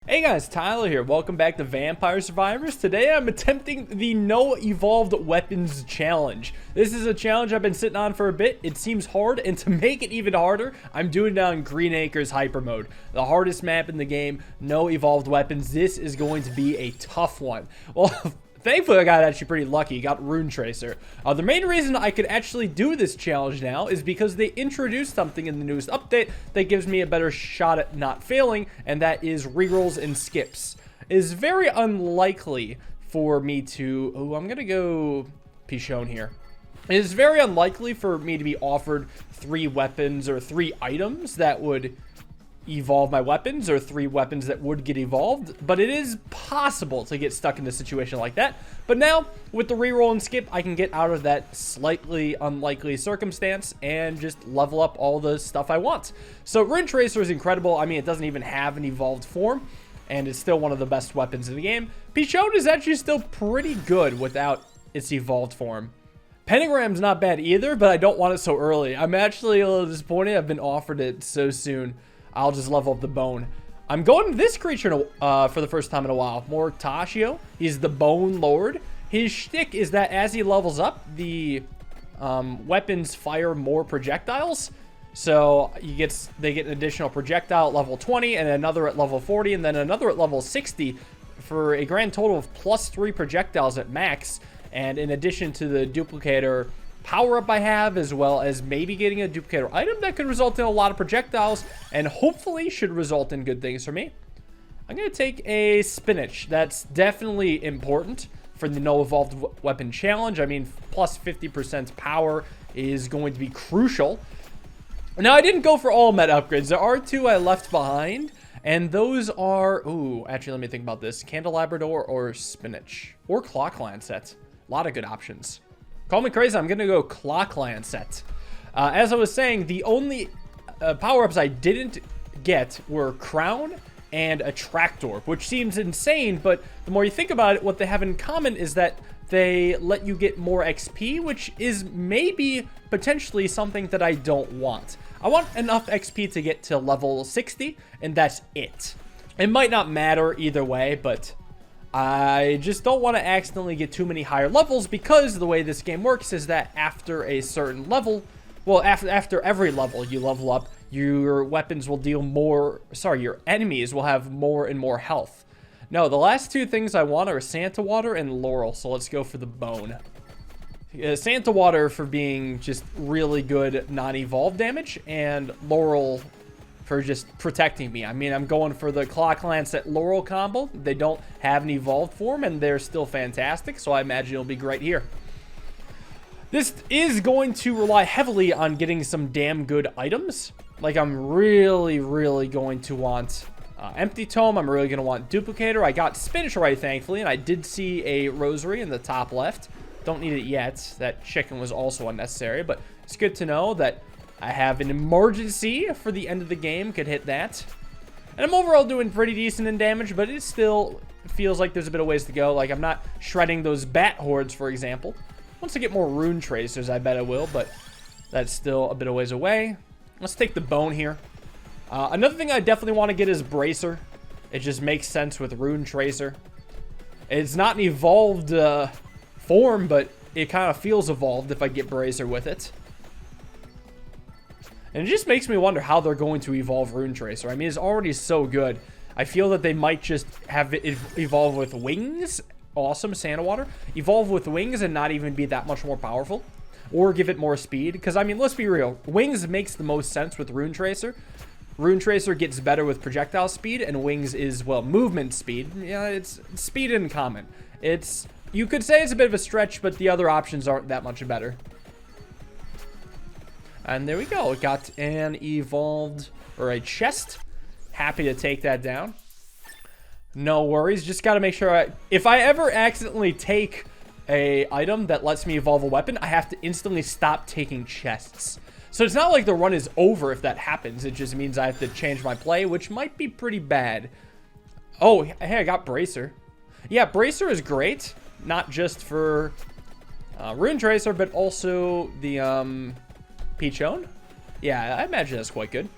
Hey guys, Tyler here. Welcome back to Vampire Survivors. Today I'm attempting the No Evolved Weapons Challenge. This is a challenge I've been sitting on for a bit. It seems hard, and to make it even harder, I'm doing it on Green Acres Hyper Mode. The hardest map in the game, no evolved weapons. This is going to be a tough one. Well, thankfully, I got actually pretty lucky. Got Runetracer. The main reason I could actually do this challenge now is because they introduced something in the newest update that gives me a better shot at not failing, and that is rerolls and skips. It is very unlikely for me to... Oh, I'm going to go Pichon here. It is very unlikely for me to be offered 3 weapons or 3 items that would evolve my weapons, or 3 weapons that would get evolved, but it is possible to get stuck in a situation like that. But now with the reroll and skip, I can get out of that slightly unlikely circumstance and just level up all the stuff I want. So Runetracer is incredible. I mean, it doesn't even have an evolved form, and it's still one of the best weapons in the game. Pichon is actually still pretty good without its evolved form. Pentagram's not bad either, but I don't want it so early. I'm actually a little disappointed I've been offered it so soon. I'll just level up the bone. I'm going to this creature for the first time in a while. Mortaccio. He's the Bone Lord. His shtick is that as he levels up, the weapons fire more projectiles. So they get an additional projectile at level 20, and another at level 40, and then another at level 60 for a grand total of +3 projectiles at max. And in addition to the duplicator power-up I have, as well as maybe getting a duplicator item that could result in a lot of projectiles and hopefully should result in good things for me. I'm going to take a spinach. That's definitely important for the no evolved weapon challenge. I mean, plus 50% power is going to be crucial. Now, I didn't go for all meta upgrades. There are 2 I left behind, and those are... Ooh, actually, let me think about this. Candelabrador or spinach. Or Clock Lancet. A lot of good options. Call me crazy, I'm going to go Clock Lancet. As I was saying, the only power-ups I didn't get were Crown and a Tractor, which seems insane, but the more you think about it, what they have in common is that they let you get more XP, which is maybe potentially something that I don't want. I want enough XP to get to level 60, and that's it. It might not matter either way, but I just don't want to accidentally get too many higher levels, because the way this game works is that after a certain level, well, after every level you level up, your weapons will deal more, your enemies will have more and more health. No, the last 2 things I want are Santa Water and Laurel, so let's go for the bone. Santa Water for being just really good non-evolved damage, and Laurel for just protecting me. I mean, I'm going for the Clock Lancet Laurel combo. They don't have an evolved form, and they're still fantastic, so I imagine it'll be great here. This is going to rely heavily on getting some damn good items. Like, I'm really going to want Empty Tome. I'm really going to want Duplicator. I got Spinach right, thankfully, and I did see a Rosary in the top left. Don't need it yet. That chicken was also unnecessary, but it's good to know that I have an emergency for the end of the game, could hit that. And I'm overall doing pretty decent in damage, but it still feels like there's a bit of ways to go. Like, I'm not shredding those bat hordes, for example. Once I get more Runetracers, I bet I will, but that's still a bit of ways away. Let's take the bone here. Another thing I definitely want to get is Bracer. It just makes sense with Runetracer. It's not an evolved form, but it kind of feels evolved if I get Bracer with it. And it just makes me wonder how they're going to evolve Runetracer. I mean, it's already so good. I feel that they might just have it evolve with wings. Awesome, Santa Water. Evolve with wings and not even be that much more powerful. Or give it more speed. Because, I mean, let's be real. Wings makes the most sense with Runetracer. Runetracer gets better with projectile speed, and wings is, well, movement speed. Yeah, it's speed in common. You could say it's a bit of a stretch, but the other options aren't that much better. And there we go. It got an evolved, or a chest. Happy to take that down. No worries. Just got to make sure if I ever accidentally take a item that lets me evolve a weapon, I have to instantly stop taking chests. So it's not like the run is over if that happens. It just means I have to change my play, which might be pretty bad. Oh, hey, I got Bracer. Yeah, Bracer is great. Not just for Runetracer, but also the Pichon. Yeah, I imagine that's quite good.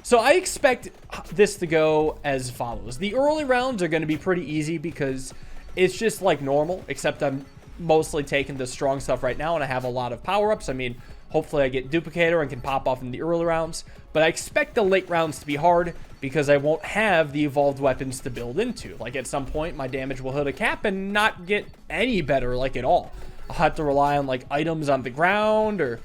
So I expect this to go as follows. The early rounds are going to be pretty easy because it's just like normal, except I'm mostly taking the strong stuff right now and I have a lot of power-ups. I mean, hopefully I get Duplicator and can pop off in the early rounds, but I expect the late rounds to be hard because I won't have the evolved weapons to build into. Like at some point, my damage will hit a cap and not get any better, like at all. I'll have to rely on like items on the ground or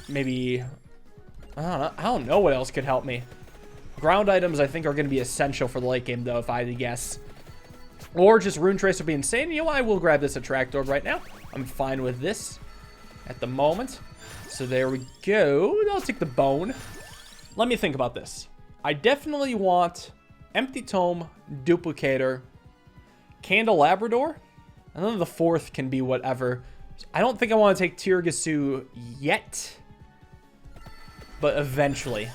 maybe... I don't know what else could help me. Ground items, I think, are going to be essential for the late game, though, if I had to guess. Or just Runetracer would be insane. You know, I will grab this Attract Orb right now. I'm fine with this at the moment. So there we go. I'll take the bone. Let me think about this. I definitely want Empty Tome, Duplicator, Candelabrador, and then the fourth can be whatever. I don't think I want to take Tirgasu yet, but eventually.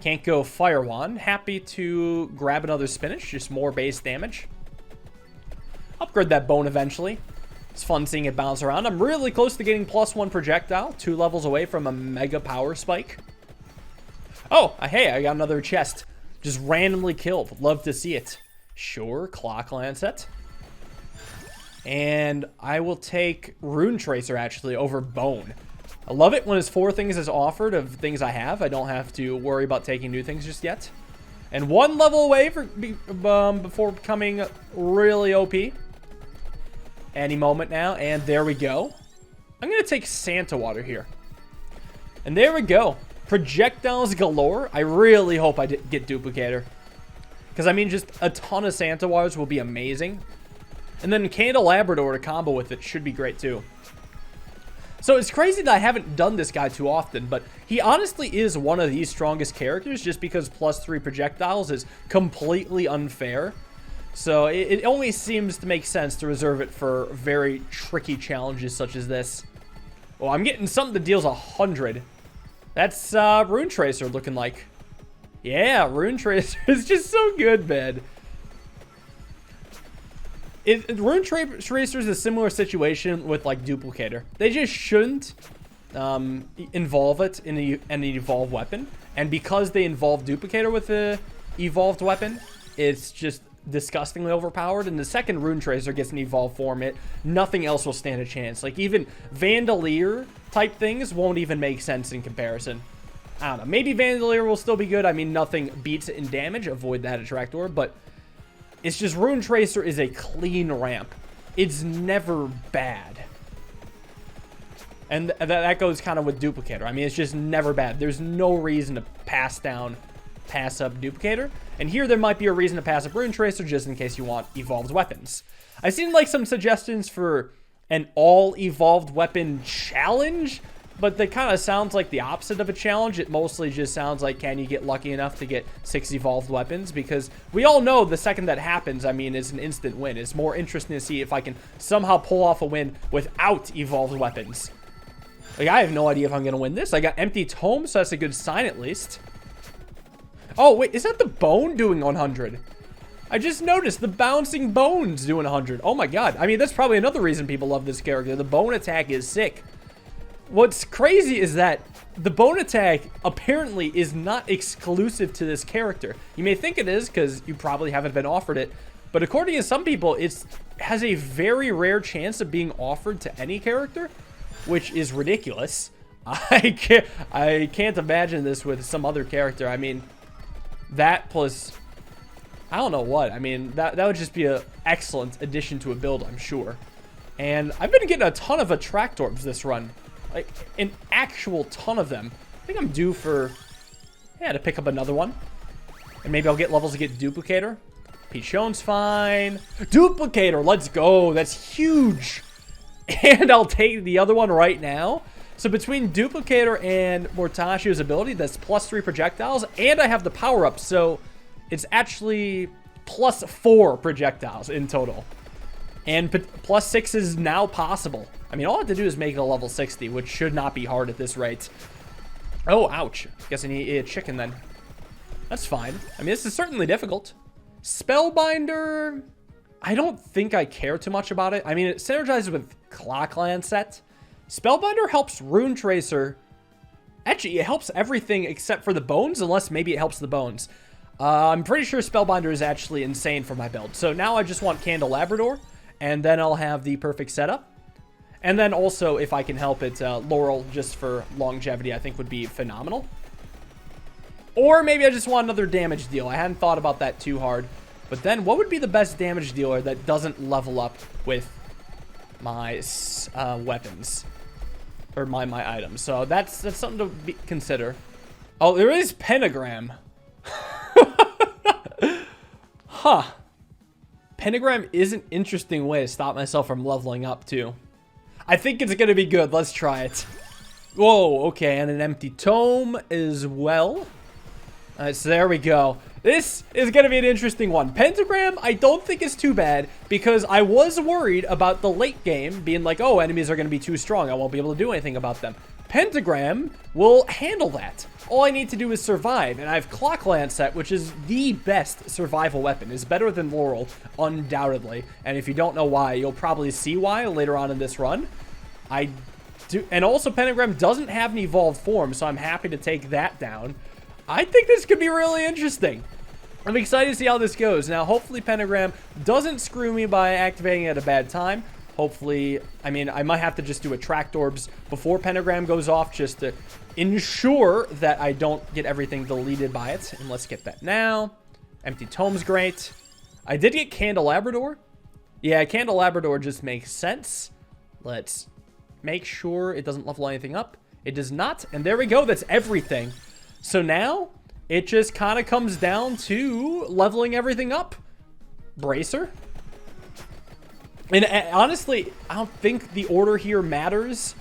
Can't go Fire Wand. Happy to grab another Spinach, just more base damage. Upgrade that bone eventually. It's fun seeing it bounce around. I'm really close to getting +1 projectile, 2 levels away from a mega power spike. Oh, hey, I got another chest. Just randomly killed. Love to see it. Sure, Clock Lancet. And I will take Runetracer, actually, over Bone. I love it when it's 4 things is offered of things I have. I don't have to worry about taking new things just yet. And 1 level away before becoming really OP. Any moment now. And there we go. I'm going to take Santa Water here. And there we go. Projectiles galore. I really hope I get Duplicator. Because, I mean, just a ton of Santa Waters will be amazing. And then Candelabrador to combo with it should be great, too. So it's crazy that I haven't done this guy too often, but he honestly is one of the strongest characters just because +3 projectiles is completely unfair. So it only seems to make sense to reserve it for very tricky challenges such as this. Oh, I'm getting something that deals 100. That's Runetracer looking like. Yeah, Runetracer is just so good, man. Runetracer is a similar situation with like Duplicator. They just shouldn't involve it in an evolved weapon, and because they involve Duplicator with the evolved weapon, it's just disgustingly overpowered. And the second Runetracer gets an evolved form, nothing else will stand a chance. Like even Vandalier type things won't even make sense in comparison. I don't know. Maybe Vandalier will still be good. I mean, nothing beats it in damage. Avoid that Attract Orb, but it's just Runetracer is a clean ramp. It's never bad. And that goes kind of with Duplicator. I mean, it's just never bad. There's no reason to pass up Duplicator. And here there might be a reason to pass up Runetracer just in case you want evolved weapons. I've seen like some suggestions for an all evolved weapon challenge, but that kind of sounds like the opposite of a challenge. It mostly just sounds like, can you get lucky enough to get 6 evolved weapons? Because we all know the second that happens, I mean, it's an instant win. It's more interesting to see if I can somehow pull off a win without evolved weapons. Like, I have no idea if I'm going to win this. I got Empty Tome, so that's a good sign at least. Oh, wait, is that the bone doing 100? I just noticed the bouncing bones doing 100. Oh my god. I mean, that's probably another reason people love this character. The bone attack is sick. What's crazy is that the bone attack apparently is not exclusive to this character. You may think it is because you probably haven't been offered it, but according to some people, it has a very rare chance of being offered to any character, which is ridiculous. I can't imagine this with some other character. I mean, that plus, I don't know what. I mean, that would just be an excellent addition to a build, I'm sure. And I've been getting a ton of Attract Orbs this run. Like, an actual ton of them. I think I'm due for, to pick up another one. And maybe I'll get levels to get Duplicator. Pichon's fine. Duplicator, let's go. That's huge. And I'll take the other one right now. So between Duplicator and Mortacio's ability, that's +3 projectiles. And I have the power-up, so it's actually +4 projectiles in total. And +6 is now possible. I mean, all I have to do is make it a level 60, which should not be hard at this rate. Oh, ouch. Guess I need a chicken then. That's fine. I mean, this is certainly difficult. Spellbinder, I don't think I care too much about it. I mean, it synergizes with Clock Lancet. Spellbinder helps Runetracer Actually, it helps everything except for the bones, unless maybe it helps the bones. I'm pretty sure Spellbinder is actually insane for my build. So now I just want Candelabrador, and then I'll have the perfect setup. And then also, if I can help it, Laurel just for longevity I think would be phenomenal. Or maybe I just want another damage deal. I hadn't thought about that too hard. But then what would be the best damage dealer that doesn't level up with my weapons? Or my items. So that's something to consider. Oh, there is pentagram. Huh. Pentagram is an interesting way to stop myself from leveling up, too. I think it's going to be good. Let's try it. Whoa, okay. And an empty tome as well. Alright, so there we go. This is going to be an interesting one. Pentagram, I don't think is too bad because I was worried about the late game being like, oh, enemies are going to be too strong. I won't be able to do anything about them. Pentagram will handle that. All I need to do is survive, and I have Clock Lancet, which is the best survival weapon. It's better than Laurel, undoubtedly. And if you don't know why, you'll probably see why later on in this run. And also Pentagram doesn't have an evolved form, so I'm happy to take that down. I think this could be really interesting. I'm excited to see how this goes. Now, hopefully Pentagram doesn't screw me by activating at a bad time. Hopefully, I mean, I might have to just do Attract Orbs before Pentagram goes off just to ensure that I don't get everything deleted by it. And let's get that now. Empty Tome's great. I did get Candelabrador. Yeah, Candelabrador just makes sense. Let's make sure it doesn't level anything up. It does not. And there we go. That's everything. So now it just kind of comes down to leveling everything up. Bracer. And honestly, I don't think the order here matters.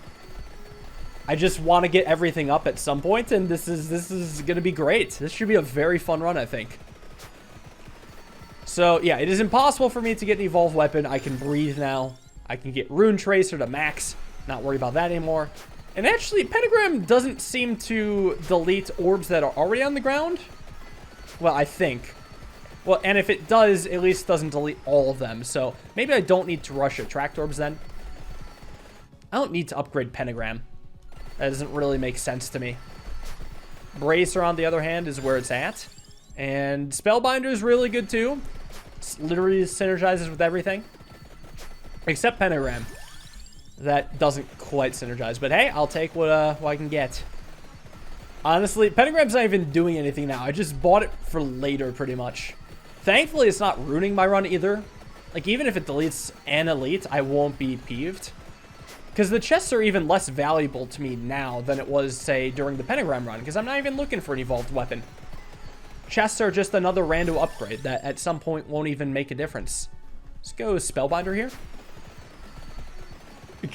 I just want to get everything up at some point, and this is going to be great. This should be a very fun run, I think. So, yeah, it is impossible for me to get an evolved weapon. I can breathe now. I can get Runetracer to max. Not worry about that anymore. And actually, Pentagram doesn't seem to delete orbs that are already on the ground. Well, I think. Well, and if it does, at least it doesn't delete all of them. So maybe I don't need to rush Attract Orbs then. I don't need to upgrade Pentagram. That doesn't really make sense to me. Bracer, on the other hand, is where it's at. And Spellbinder is really good too. It literally synergizes with everything. Except Pentagram. That doesn't quite synergize. But hey, I'll take what I can get. Honestly, Pentagram's not even doing anything now. I just bought it for later, pretty much. Thankfully, it's not ruining my run either. Like, even if it deletes an elite, I won't be peeved. Because the chests are even less valuable to me now than it was, say, during the Pentagram run. Because I'm not even looking for an evolved weapon. Chests are just another random upgrade that at some point won't even make a difference. Let's go Spellbinder here.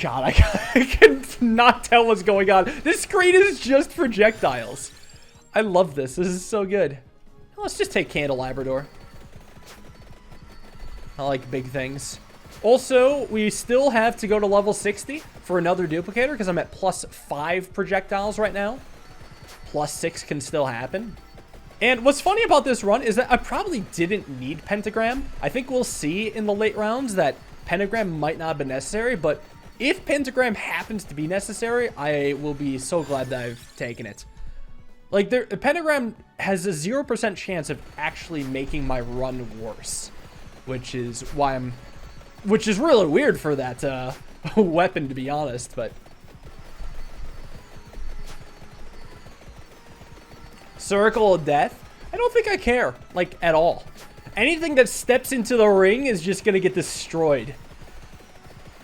God, I can not tell what's going on. This screen is just projectiles. I love this. This is so good. Let's just take Candelabrador. I like big things. Also, we still have to go to level 60 for another duplicator because I'm at +5 projectiles right now. +6 can still happen. And what's funny about this run is that I probably didn't need Pentagram. I think we'll see in the late rounds that Pentagram might not have been necessary, but if Pentagram happens to be necessary, I will be so glad that I've taken it. Like, Pentagram has a 0% chance of actually making my run worse. Which is why which is really weird for that weapon, to be honest, but. Circle of Death? I don't think I care, like, at all. Anything that steps into the ring is just gonna get destroyed.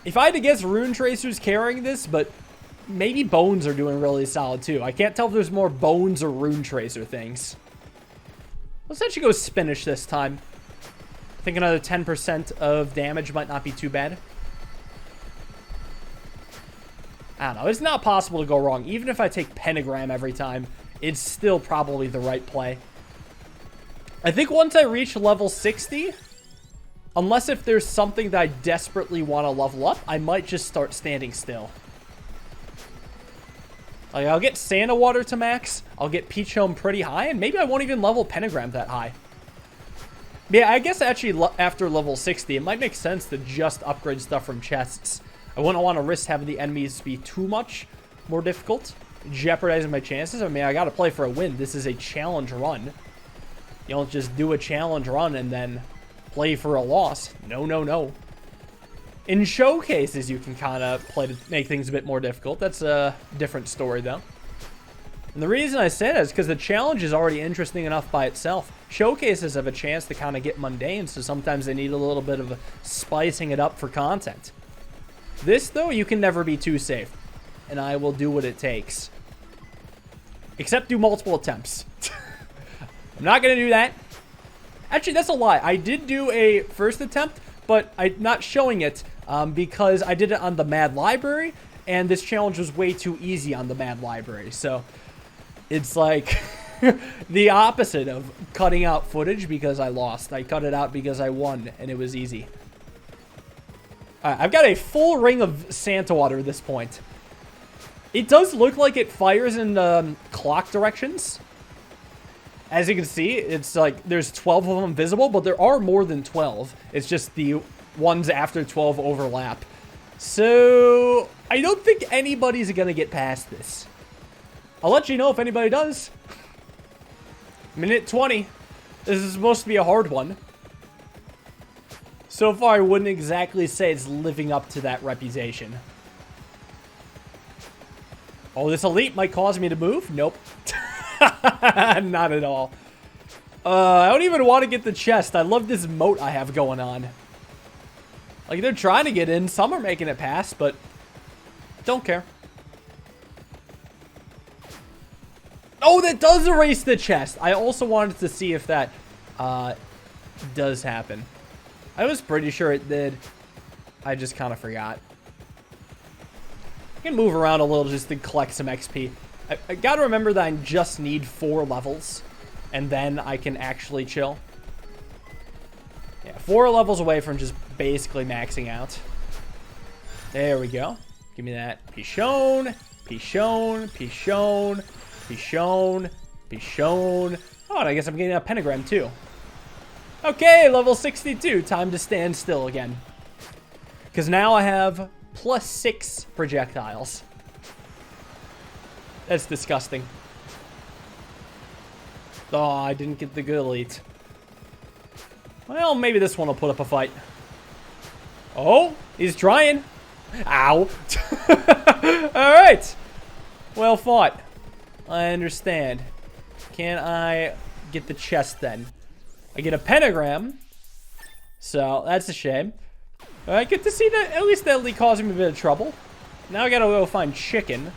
If I had to guess, Runetracer's carrying this, but maybe Bones are doing really solid too. I can't tell if there's more Bones or Runetracer things. Let's actually go Spinach this time. I think another 10% of damage might not be too bad. I don't know. It's not possible to go wrong. Even if I take Pentagram every time, it's still probably the right play. I think once I reach level 60, unless if there's something that I desperately want to level up, I might just start standing still. Like, I'll get Santa Water to max, I'll get Peach Home pretty high, and maybe I won't even level Pentagram that high. Yeah, I guess actually after level 60, it might make sense to just upgrade stuff from chests. I wouldn't want to risk having the enemies be too much more difficult. jeopardizing my chances. I mean, I got to play for a win. This is a challenge run. You don't just do a challenge run and then play for a loss. No, no, no. In showcases, you can kind of play to make things a bit more difficult. That's a different story, though. And the reason I say that is because the challenge is already interesting enough by itself. Showcases have a chance to kind of get mundane, so sometimes they need a little bit of spicing it up for content. This, though, you can never be too safe. And I will do what it takes. Except do multiple attempts. I'm not going to do that. Actually, that's a lie. I did do a first attempt, but I'm not showing it because I did it on the Mad Library, and this challenge was way too easy on the Mad Library. So it's like the opposite of cutting out footage because I lost. I cut it out because I won, and it was easy. All right, I've got a full ring of Santa water at this point. It does look like it fires in clock directions. As you can see, it's like there's 12 of them visible, but there are more than 12. It's just the ones after 12 overlap. So I don't think anybody's going to get past this. I'll let you know if anybody does. Minute 20. This is supposed to be a hard one. So far, I wouldn't exactly say it's living up to that reputation. Oh, this elite might cause me to move? Nope. Not at all. I don't even want to get the chest. I love this moat I have going on. Like, they're trying to get in. Some are making it past, but don't care. Oh, that does erase the chest. I also wanted to see if that does happen. I was pretty sure it did. I just kind of forgot. I can move around a little just to collect some XP. I gotta remember that I just need 4 levels, and then I can actually chill. Yeah, 4 levels away from just basically maxing out. There we go. Give me that. Pichon, Pichon, Pichon, Pichon, Pichon. Oh, and I guess I'm getting a pentagram too. Okay, level 62. Time to stand still again. Because now I have +6 projectiles. That's disgusting. Oh, I didn't get the good elite. Well, maybe this one will put up a fight. Oh, he's trying. Ow. Alright. Well fought. I understand. Can I get the chest then? I get a pentagram. So, that's a shame. Alright, good to see that. At least that elite caused me a bit of trouble. Now I gotta go find chicken.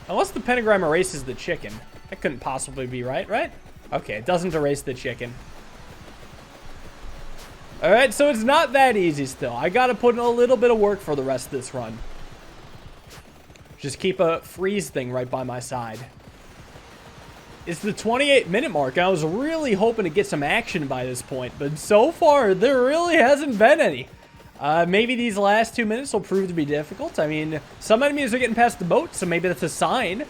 Unless the pentagram erases the chicken. That couldn't possibly be right? Okay, it doesn't erase the chicken. Alright, so it's not that easy still. I gotta put in a little bit of work for the rest of this run. Just keep a freeze thing right by my side. It's the 28-minute mark. I was really hoping to get some action by this point, but so far, there really hasn't been any. Maybe these last 2 minutes will prove to be difficult. I mean, some enemies are getting past the boat, so maybe that's a sign.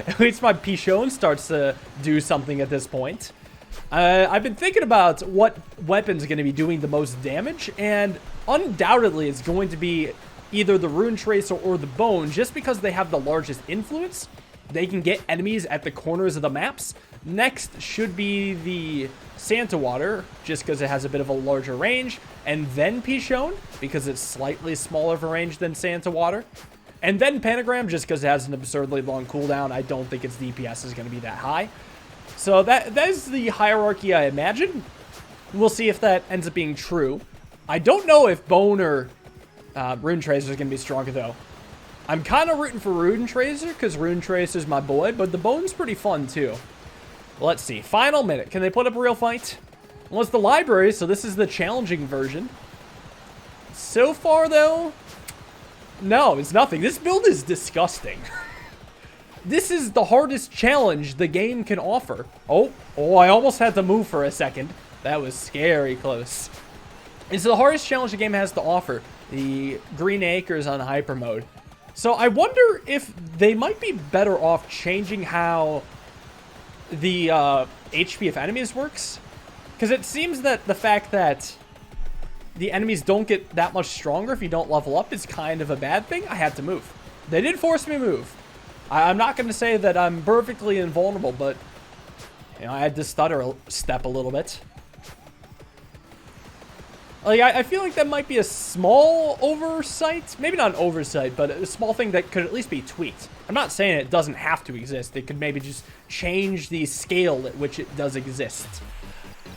At least my Pichon starts to do something at this point. I've been thinking about what weapon's going to be doing the most damage, and undoubtedly it's going to be either the Runetracer or the Bone, just because they have the largest influence. They can get enemies at the corners of the maps. Next should be the Santa Water, just because it has a bit of a larger range. And then Pichon, because it's slightly smaller of a range than Santa Water. And then Pentagram, just because it has an absurdly long cooldown. I don't think its DPS is going to be that high. So that is the hierarchy I imagine. We'll see if that ends up being true. I don't know if Bone or Runetracer is going to be stronger, though. I'm kind of rooting for Runetracer, because Runetracer's my boy, but the Bone's pretty fun, too. Let's see. Final minute. Can they put up a real fight? Well, it's the library, so this is the challenging version. So far, though, no, it's nothing. This build is disgusting. This is the hardest challenge the game can offer. Oh, I almost had to move for a second. That was scary close. It's the hardest challenge the game has to offer. The Green Acres on Hyper Mode. So I wonder if they might be better off changing how the HP of enemies works. Because it seems that the fact that the enemies don't get that much stronger if you don't level up is kind of a bad thing. I had to move. They did force me to move. I'm not going to say that I'm perfectly invulnerable, but, you know, I had to step a little bit. Like, I feel like that might be a small oversight. Maybe not an oversight, but a small thing that could at least be tweaked. I'm not saying it doesn't have to exist. It could maybe just change the scale at which it does exist.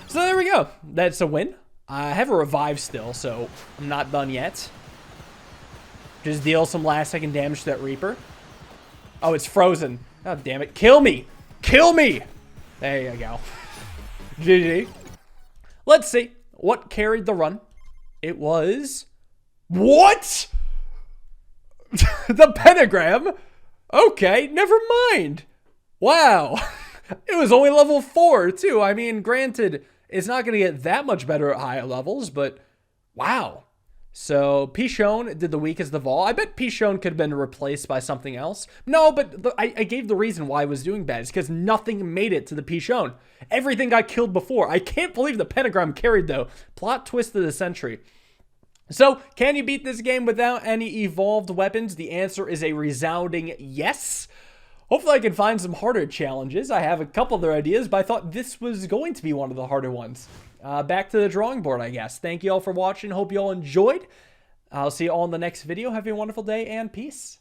So there we go. That's a win. I have a revive still, so I'm not done yet. Just deal some last-second damage to that Reaper. Oh, it's frozen. Oh, damn it. Kill me. Kill me. There you go. GG. Let's see. What carried the run? It was... What? The pentagram? Okay, never mind. Wow. It was only level 4, too. I mean, granted, it's not going to get that much better at higher levels, but wow. So, Pichon did the weakest of all. I bet Pichon could have been replaced by something else. No, but I gave the reason why I was doing bad. It's because nothing made it to the Pichon. Everything got killed before. I can't believe the pentagram carried, though. Plot twist of the century. So, can you beat this game without any evolved weapons? The answer is a resounding yes. Hopefully I can find some harder challenges. I have a couple other ideas, but I thought this was going to be one of the harder ones. Back to the drawing board, I guess. Thank you all for watching. Hope you all enjoyed. I'll see you all in the next video. Have a wonderful day and peace.